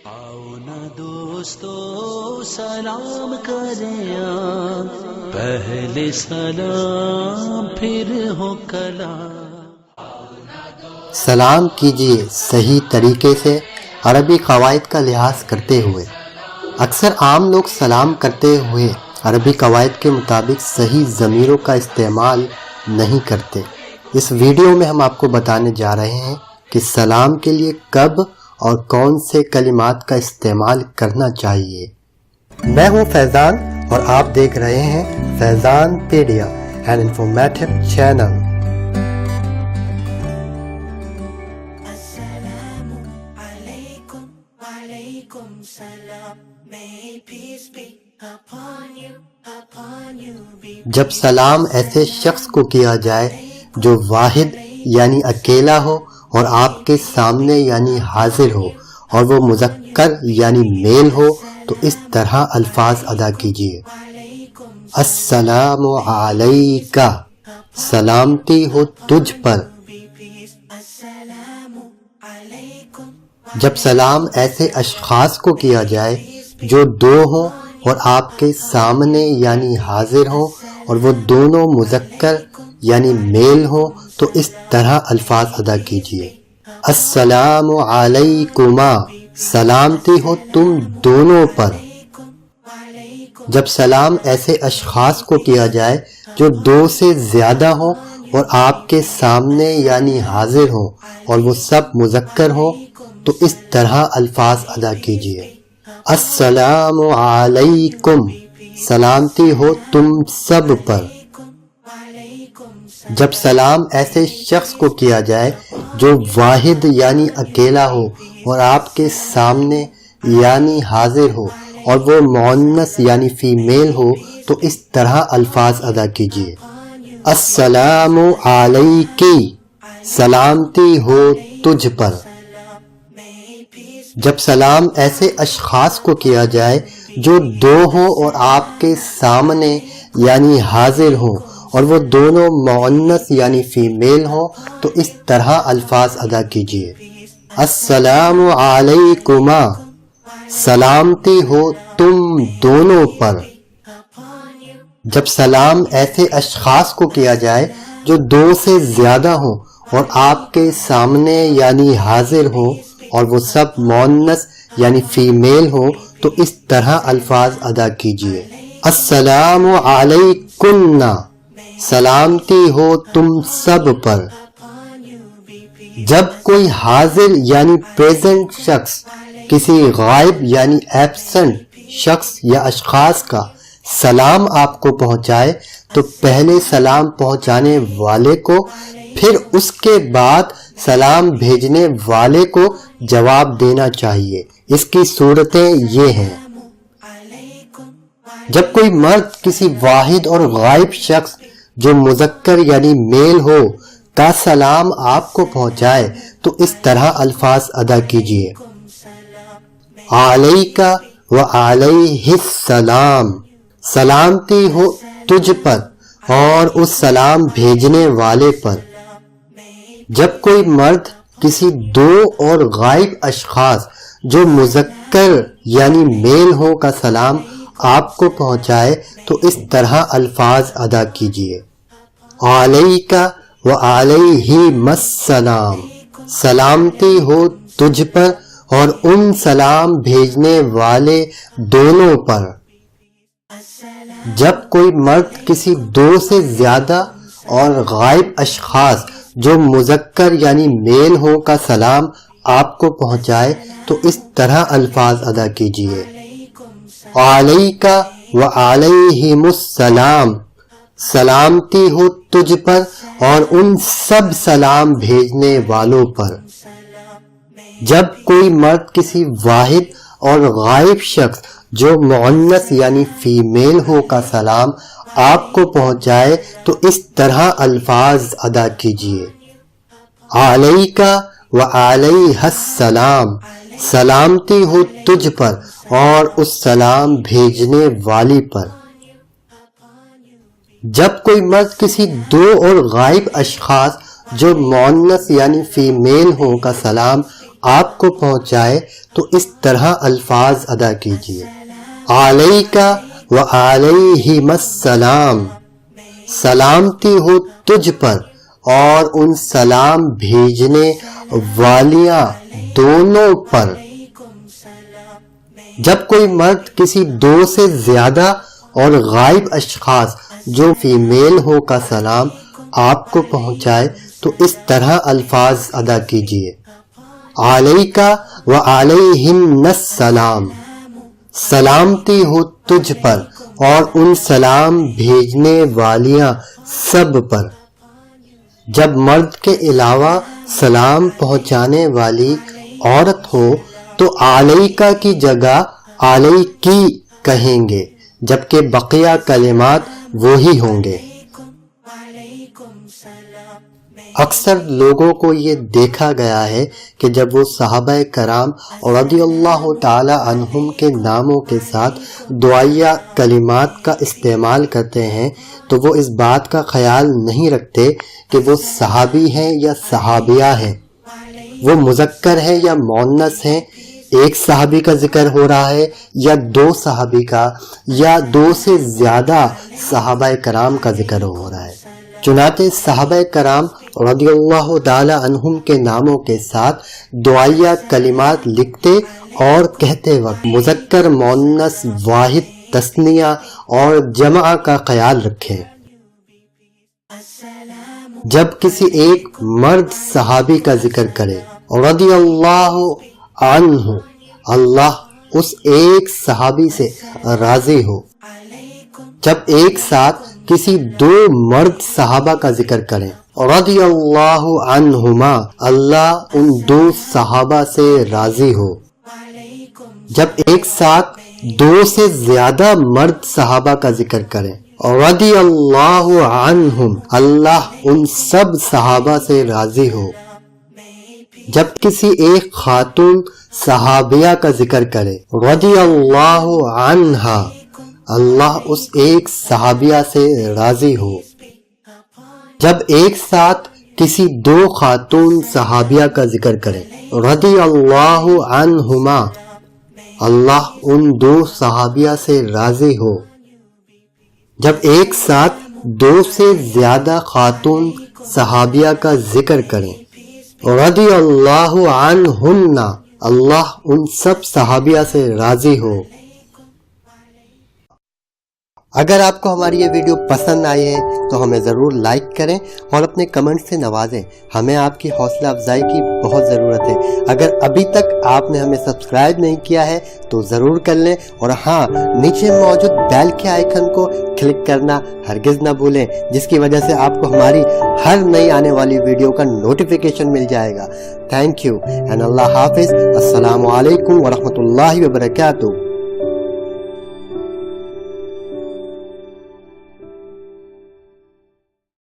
آؤ نا دوستو سلام کریں، پہلے سلام پھر ہو کلام۔ سلام کیجیے صحیح طریقے سے عربی قواعد کا لحاظ کرتے ہوئے۔ اکثر عام لوگ سلام کرتے ہوئے عربی قواعد کے مطابق صحیح ضمیروں کا استعمال نہیں کرتے۔ اس ویڈیو میں ہم آپ کو بتانے جا رہے ہیں کہ سلام کے لیے کب اور کون سے کلمات کا استعمال کرنا چاہیے۔ میں ہوں فیضان اور آپ دیکھ رہے ہیں فیضان پیڈیا، این انفارمیٹو چینل۔ جب سلام ایسے شخص کو کیا جائے جو واحد یعنی اکیلا ہو اور آپ کے سامنے یعنی حاضر ہو اور وہ مذکر یعنی میل ہو تو اس طرح الفاظ ادا کیجیے۔ السلام علیکہ، سلامتی ہو تجھ پر۔ جب سلام ایسے اشخاص کو کیا جائے جو دو ہوں اور آپ کے سامنے یعنی حاضر ہوں اور وہ دونوں مذکر یعنی میل ہوں تو اس طرح الفاظ ادا کیجیے۔ السلام علیکما، سلامتی ہو تم دونوں پر۔ جب سلام ایسے اشخاص کو کیا جائے جو دو سے زیادہ ہوں اور آپ کے سامنے یعنی حاضر ہوں اور وہ سب مذکر ہوں تو اس طرح الفاظ ادا کیجیے۔ السلام علیکم، سلامتی ہو تم سب پر۔ جب سلام ایسے شخص کو کیا جائے جو واحد یعنی اکیلا ہو اور آپ کے سامنے یعنی حاضر ہو اور وہ مؤنث یعنی فیمیل ہو تو اس طرح الفاظ ادا کیجیے۔ السلام علیکی، سلامتی ہو تجھ پر۔ جب سلام ایسے اشخاص کو کیا جائے جو دو ہوں اور آپ کے سامنے یعنی حاضر ہوں اور وہ دونوں مؤنث یعنی فیمیل ہوں تو اس طرح الفاظ ادا کیجیے۔ السلام علیکما، سلامتی ہو تم دونوں پر۔ جب سلام ایسے اشخاص کو کیا جائے جو دو سے زیادہ ہوں اور آپ کے سامنے یعنی حاضر ہوں اور وہ سب مؤنث یعنی فیمیل ہوں تو اس طرح الفاظ ادا کیجیے۔ السلام علیکن، سلامتی ہو تم سب پر۔ جب کوئی حاضر یعنی پریزنٹ شخص کسی غائب یعنی ایبسنٹ شخص یا اشخاص کا سلام آپ کو پہنچائے تو پہلے سلام پہنچانے والے کو پھر اس کے بعد سلام بھیجنے والے کو جواب دینا چاہیے۔ اس کی صورتیں یہ ہیں۔ جب کوئی مرد کسی واحد اور غائب شخص جو مذکر یعنی میل ہو کا سلام آپ کو پہنچائے تو اس طرح الفاظ ادا کیجیے۔ علیکہ و علیہ السلام، سلامتی ہو تجھ پر اور اس سلام بھیجنے والے پر۔ جب کوئی مرد کسی دو اور غائب اشخاص جو مذکر یعنی میل ہو کا سلام آپ کو پہنچائے تو اس طرح الفاظ ادا کیجیے۔ علیکہ و علیہم السلام، سلامتی ہو تجھ پر اور ان سلام بھیجنے والے دونوں پر۔ جب کوئی مرد کسی دو سے زیادہ اور غائب اشخاص جو مذکر یعنی میل ہو کا سلام آپ کو پہنچائے تو اس طرح الفاظ ادا کیجیے۔ علیکہ و علیہم السلام، سلامتی ہو تجھ پر اور ان سب سلام بھیجنے والوں پر۔ جب کوئی مرد کسی واحد اور غائب شخص جو مؤنث یعنی فیمیل ہو کا سلام آپ کو پہنچائے تو اس طرح الفاظ ادا کیجیے۔ علیکہ و علیہ السلام، سلامتی ہو تجھ پر اور اس سلام بھیجنے والی پر۔ جب کوئی مرد کسی دو اور غائب اشخاص جو مؤنث یعنی فیمیل ہوں کا سلام آپ کو پہنچائے تو اس طرح الفاظ ادا کیجئے، علیکہ وعلیہم السلام، سلامتی ہو تجھ پر اور ان سلام بھیجنے والیاں دونوں پر۔ جب کوئی مرد کسی 2 سے زیادہ اور غائب اشخاص جو فیمیل ہو کا سلام آپ کو پہنچائے تو اس طرح الفاظ ادا کیجئے، علیکہ وعلیہن السلام، سلامتی ہو تجھ پر اور ان سلام بھیجنے والیاں سب پر۔ جب مرد کے علاوہ سلام پہنچانے والی عورت ہو تو علیکہ کی جگہ علیکی کہیں گے، جبکہ بقیہ کلمات وہی ہوں گے۔ اکثر لوگوں کو یہ دیکھا گیا ہے کہ جب وہ صحابہ کرام رضی اللہ تعالی عنہم کے ناموں کے ساتھ دعائیہ کلمات کا استعمال کرتے ہیں تو وہ اس بات کا خیال نہیں رکھتے کہ وہ صحابی ہیں یا صحابیہ ہیں، وہ مذکر ہے یا مؤنث ہیں، ایک صحابی کا ذکر ہو رہا ہے یا 2 صحابی کا یا 2 سے زیادہ صحابہ کرام کا ذکر ہو رہا ہے۔ چنانچہ صحابہ کرام رضی اللہ تعالی عنہم کے ناموں کے ساتھ دعائیہ کلمات لکھتے اور کہتے وقت مذکر، مؤنث، واحد، تثنیہ اور جمع کا خیال رکھیں۔ جب کسی ایک مرد صحابی کا ذکر کرے رضی اللہ عنہ، اللہ اس ایک صحابی سے راضی ہو۔ جب ایک ساتھ کسی 2 مرد صحابہ کا ذکر کریں رضی اللہ عنہما، اللہ ان 2 صحابہ سے راضی ہو۔ جب ایک ساتھ 2 سے زیادہ مرد صحابہ کا ذکر کریں رضی اللہ عنہم، اللہ ان سب صحابہ سے راضی ہو۔ جب کسی ایک خاتون صحابیہ کا ذکر کرے رضی اللہ عنہا، اللہ اس ایک صحابیہ سے راضی ہو۔ جب ایک ساتھ کسی 2 خاتون صحابیہ کا ذکر کرے رضی اللہ عنہما، اللہ ان 2 صحابیہ سے راضی ہو۔ جب ایک ساتھ 2 سے زیادہ خاتون صحابیہ کا ذکر کریں رضی اللہ عنہن، اللہ ان سب صحابیہ سے راضی ہو۔ اگر آپ کو ہماری یہ ویڈیو پسند آئی ہے تو ہمیں ضرور لائک کریں اور اپنے کمنٹ سے نوازیں، ہمیں آپ کی حوصلہ افزائی کی بہت ضرورت ہے۔ اگر ابھی تک آپ نے ہمیں سبسکرائب نہیں کیا ہے تو ضرور کر لیں، اور ہاں، نیچے موجود بیل کے آئیکن کو کلک کرنا ہرگز نہ بھولیں، جس کی وجہ سے آپ کو ہماری ہر نئی آنے والی ویڈیو کا نوٹیفیکیشن مل جائے گا۔ تھینک یو اینڈ اللہ حافظ۔ السلام علیکم ورحمۃ اللہ وبرکاتہ۔